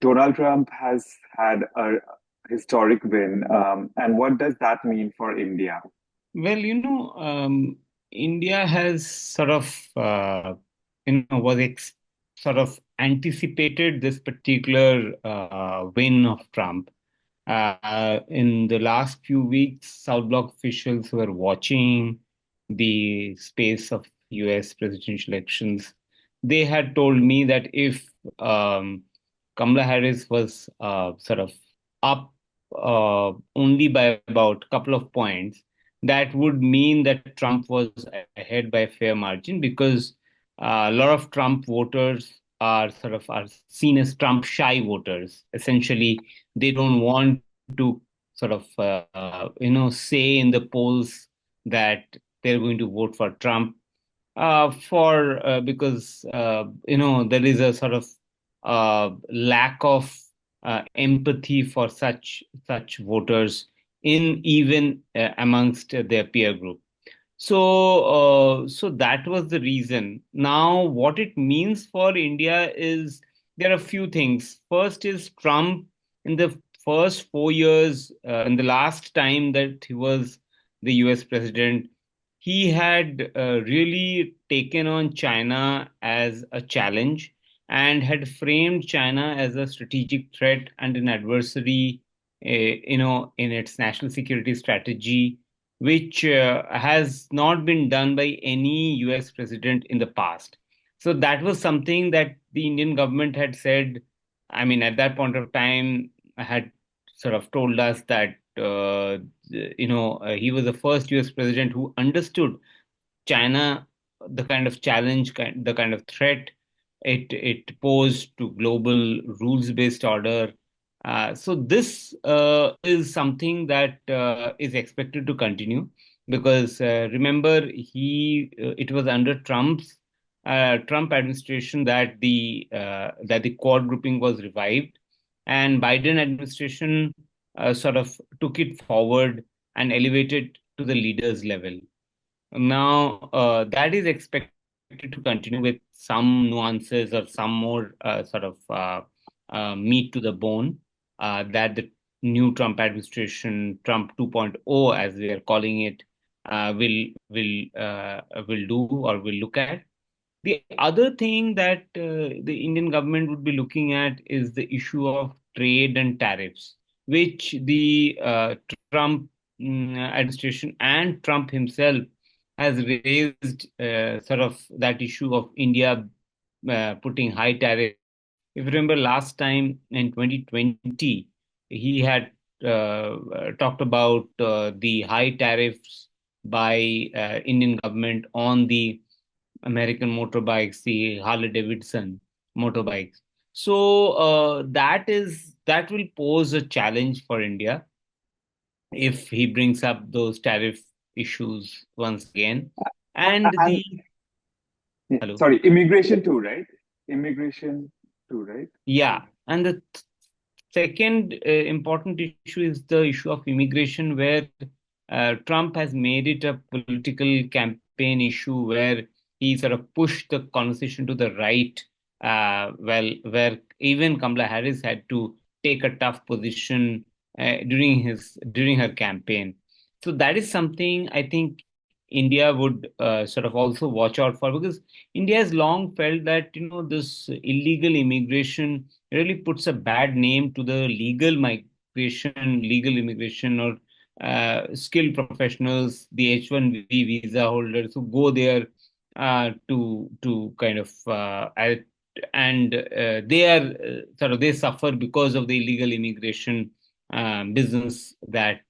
Donald Trump has had a historic win, and what does that mean for India? Well, India has sort of, was sort of anticipated this particular win of Trump. In the last few weeks, South Bloc officials were watching the space of US presidential elections. They had told me that if Kamala Harris was sort of up only by about a couple of points, that would mean that Trump was ahead by a fair margin because a lot of Trump voters are seen as Trump shy voters. Essentially, they don't want to sort of say in the polls that they're going to vote for Trump for because there is a sort of lack of empathy for such voters in even amongst their peer group. So that was the reason. Now, what it means for India is there are a few things. First is Trump in the first 4 years, in the last time that he was the US president, he had really taken on China as a challenge and had framed China as a strategic threat and an adversary, in its national security strategy, which has not been done by any US president in the past. So that was something that the Indian government had said. I mean, at that point of time, had sort of told us that he was the first US president who understood China, the kind of challenge, the kind of threat it posed to global rules-based order. So this is something that is expected to continue because remember it was under Trump administration that the Quad grouping was revived, and Biden administration sort of took it forward and elevated to the leaders level. Now, that is expected to continue with some nuances or some more meat to the bone that the new Trump administration, Trump 2.0, as we are calling it, will do or will look at. The other thing that the Indian government would be looking at is the issue of trade and tariffs, which the Trump administration and Trump himself has raised sort of that issue of India putting high tariffs. If you remember last time in 2020, he had talked about the high tariffs by Indian government on the American motorbikes, the Harley Davidson motorbikes. So that will pose a challenge for India if he brings up those tariff issues once again. And And the hello, sorry, immigration too, right? Immigration too, right? yeah, and the second important issue is the issue of immigration, where Trump has made it a political campaign issue where he sort of pushed the conversation to the right, where even Kamala Harris had to take a tough position during her campaign. So that is something I think India would sort of also watch out for because India has long felt that this illegal immigration really puts a bad name to the legal immigration or skilled professionals, the H-1B visa holders who go there to kind of and they are they suffer because of the illegal immigration business that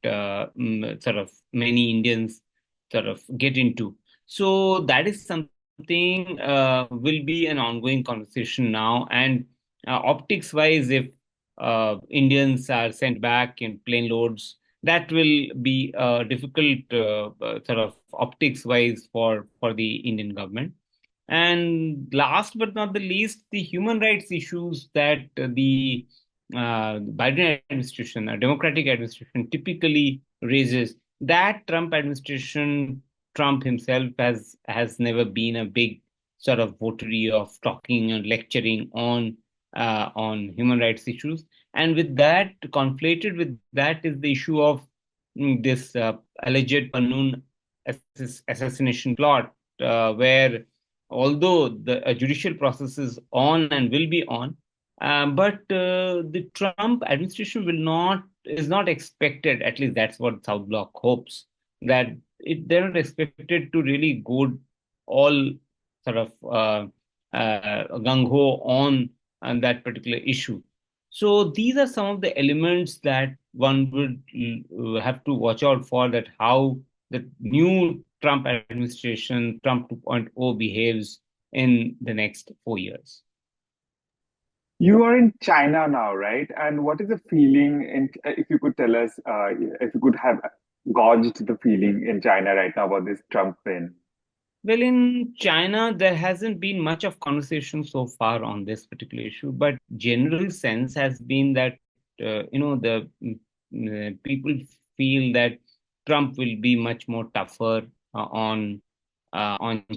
sort of many Indians sort of get into. So that is something will be an ongoing conversation now. And optics wise, if Indians are sent back in plane loads, that will be difficult sort of optics wise for the Indian government. And last but not the least, the human rights issues that the Biden administration, a Democratic administration, typically raises. That Trump administration, Trump himself has never been a big sort of votary of talking and lecturing on on human rights issues. And with that, conflated with that is the issue of this alleged Pannoon assassination plot, where although the judicial process is on and will be on, but the Trump administration is not expected, at least that's what South Bloc hopes, that they're not expected to really go all sort of gung ho on that particular issue. So these are some of the elements that one would have to watch out for, that how the new Trump administration, Trump 2.0, behaves in the next 4 years. You are in China now, right? And what is the feeling in, if you could tell us, if you could have gauged the feeling in China right now about this Trump win? Well, in China, there hasn't been much of conversation so far on this particular issue, but general sense has been that the people feel that Trump will be much more tougher on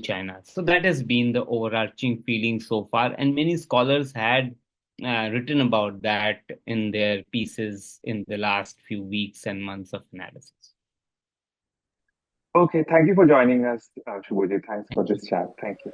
China. So that has been the overarching feeling so far, and many scholars had written about that in their pieces in the last few weeks and months of analysis. Okay, thank you for joining us, Shubhojit. Thanks for Thank this you. chat. Thank you.